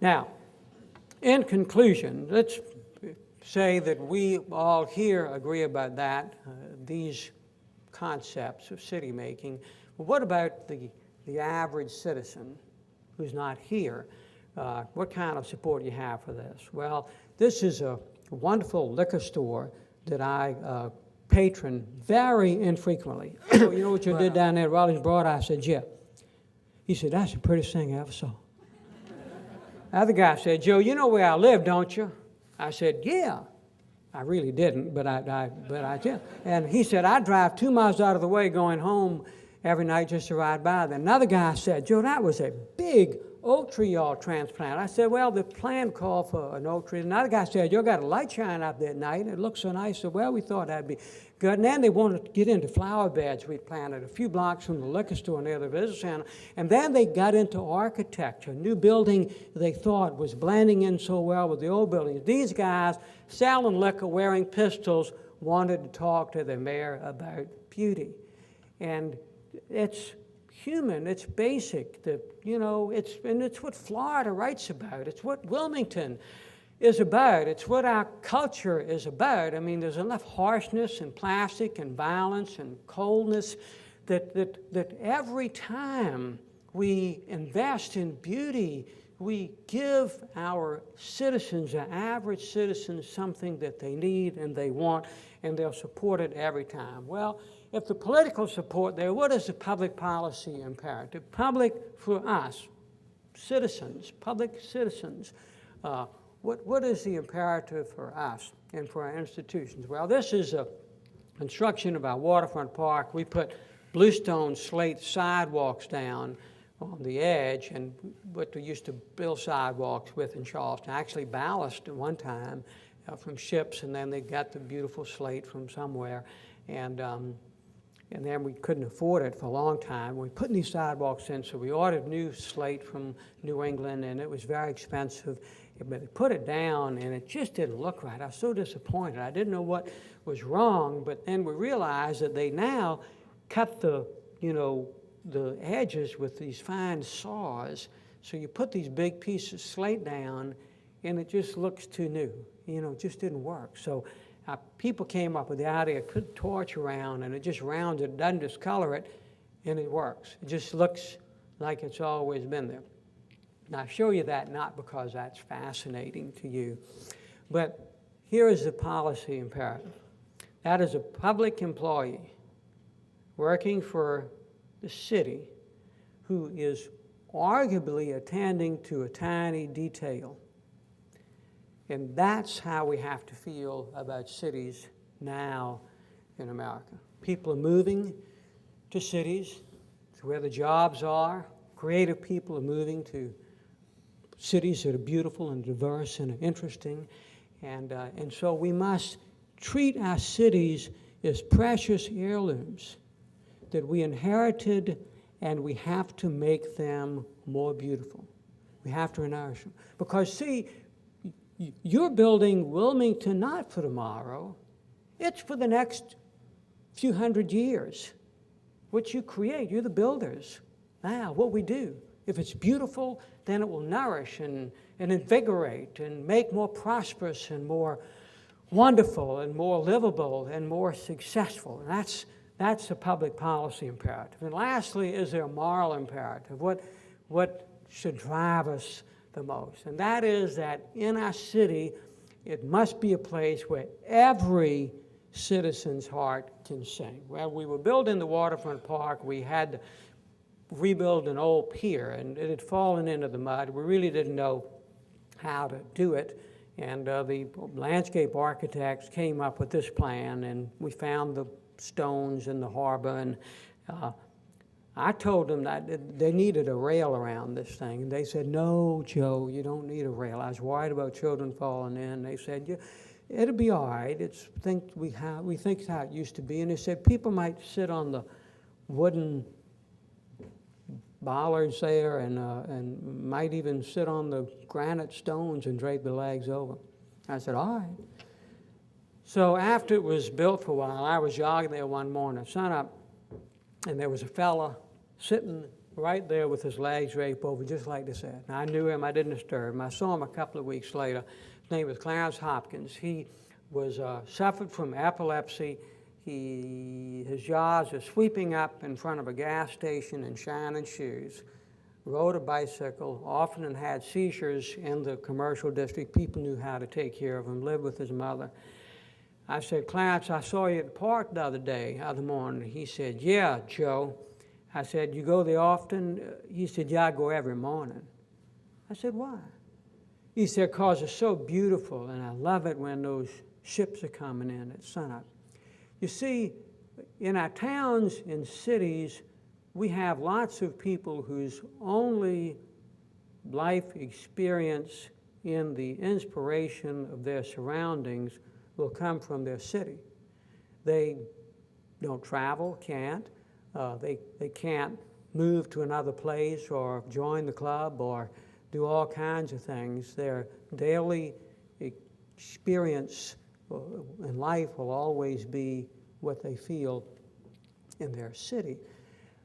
Now, in conclusion, let's say that we all here agree about that, these concepts of city making. Well, what about the average citizen who's not here? What kind of support do you have for this? Well, this is a wonderful liquor store that I patron very infrequently. You know what you did down there at Rollins Broad? I said, yeah. He said, that's the prettiest thing I ever saw. The other guy said, Joe, you know where I live, don't you? I said, yeah. I really didn't, but I did. And he said, I drive 2 miles out of the way going home every night just to ride by there. Another guy said, Joe, that was a big oak tree y'all transplant. I said, well, the plan called for an oak tree. Another guy said, you got a light shine up there at night, and it looks so nice. So, well, we thought that'd be good. And then they wanted to get into flower beds we planted a few blocks from the liquor store near the visitor center. And then they got into architecture, a new building they thought was blending in so well with the old buildings. These guys selling liquor, wearing pistols, wanted to talk to the mayor about beauty. And it's human, it's basic, it's what Florida writes about, it's what Wilmington is about, it's what our culture is about. I mean, there's enough harshness and plastic and violence and coldness that every time we invest in beauty, we give our citizens, our average citizens, something that they need and they want, and they'll support it every time. Well, if the political support there, what is the public policy imperative? Public for us, citizens, public citizens. What is the imperative for us and for our institutions? Well, this is a construction of our waterfront park. We put bluestone slate sidewalks down on the edge, and what we used to build sidewalks with in Charleston, actually ballast at one time from ships, and then they got the beautiful slate from somewhere. And then we couldn't afford it for a long time. We put these sidewalks in, so we ordered new slate from New England, and it was very expensive. But they put it down, and it just didn't look right. I was so disappointed. I didn't know what was wrong, but then we realized that they now cut the edges with these fine saws. So you put these big pieces of slate down, and it just looks too new. It just didn't work. So people came up with the idea, put a torch around, and it just rounds it, doesn't discolor it, and it works. It just looks like it's always been there. Now, I show you that not because that's fascinating to you, but here is the policy imperative. That is a public employee working for the city who is arguably attending to a tiny detail. And that's how we have to feel about cities now in America. People are moving to cities. It's where the jobs are. Creative people are moving to cities that are beautiful and diverse and interesting. And so we must treat our cities as precious heirlooms that we inherited, and we have to make them more beautiful. We have to nourish them. Because, see, you're building Wilmington not for tomorrow. It's for the next few hundred years. What you create, you're the builders. Now, what we do, if it's beautiful, then it will nourish and invigorate and make more prosperous and more wonderful and more livable and more successful. And that's a public policy imperative. And lastly, is there a moral imperative? What should drive us the most? And that is that in our city, it must be a place where every citizen's heart can sing. Well, we were building the waterfront park. We had to rebuild an old pier, and it had fallen into the mud. We really didn't know how to do it. And the landscape architects came up with this plan, and we found the stones in the harbor. And I told them that they needed a rail around this thing. And they said, no, Joe, you don't need a rail. I was worried about children falling in. They said, yeah, it'll be all right. We think it's how it used to be. And they said people might sit on the wooden bollards there and might even sit on the granite stones and drape their legs over. I said, all right. So after it was built for a while, I was jogging there one morning, sun up, and there was a fella sitting right there with his legs draped over, just like this. And I knew him. I didn't disturb him. I saw him a couple of weeks later. His name was Clarence Hopkins. He was suffered from epilepsy. His jaws are sweeping up in front of a gas station in shining shoes. Rode a bicycle, often had seizures in the commercial district. People knew how to take care of him, lived with his mother. I said, Clarence, I saw you at the park the other morning. He said, yeah, Joe. I said, you go there often? He said, yeah, I go every morning. I said, why? He said, because it's so beautiful, and I love it when those ships are coming in at sunup. You see, in our towns and cities, we have lots of people whose only life experience in the inspiration of their surroundings will come from their city. They don't travel, can't. They can't move to another place or join the club or do all kinds of things. Their daily experience in life will always be what they feel in their city.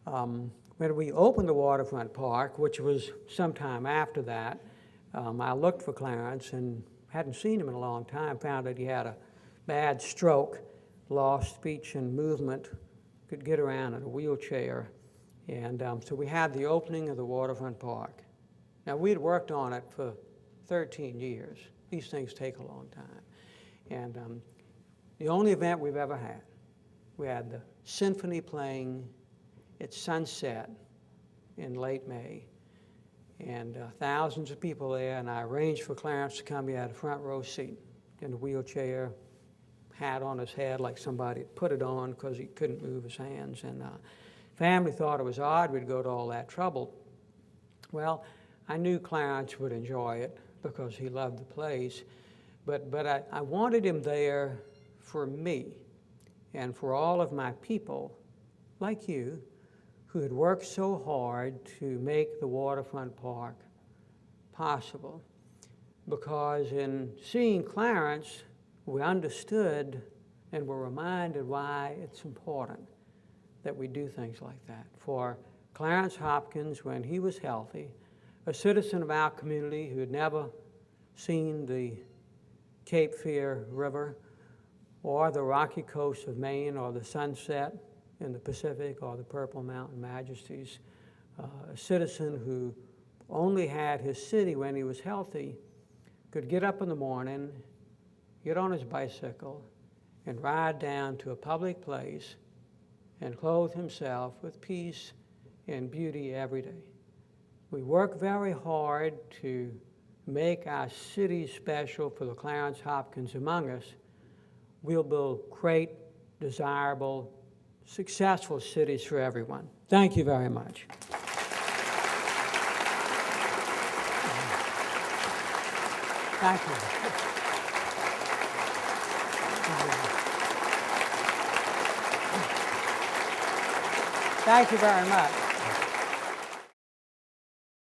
When we opened the waterfront park, which was sometime after that, I looked for Clarence and hadn't seen him in a long time, found that he had a bad stroke, lost speech and movement, could get around in a wheelchair. And so we had the opening of the waterfront park. Now, we'd worked on it for 13 years. These things take a long time. And the only event we've ever had, we had the symphony playing at sunset in late May, and thousands of people there, and I arranged for Clarence to come. He had a front row seat in a wheelchair, hat on his head like somebody had put it on because he couldn't move his hands, and family thought it was odd we'd go to all that trouble. Well, I knew Clarence would enjoy it because he loved the place, but I wanted him there for me and for all of my people, like you, who had worked so hard to make the waterfront park possible. Because in seeing Clarence, we understood and were reminded why it's important that we do things like that. For Clarence Hopkins, when he was healthy, a citizen of our community who had never seen the Cape Fear River or the Rocky Coast of Maine or the sunset in the Pacific or the Purple Mountain Majesties, a citizen who only had his city when he was healthy, could get up in the morning, get on his bicycle, and ride down to a public place and clothe himself with peace and beauty every day. We work very hard to make our city special for the Clarence Hopkins among us. We'll build great, desirable, successful cities for everyone. Thank you very much. Thank you. Thank you very much.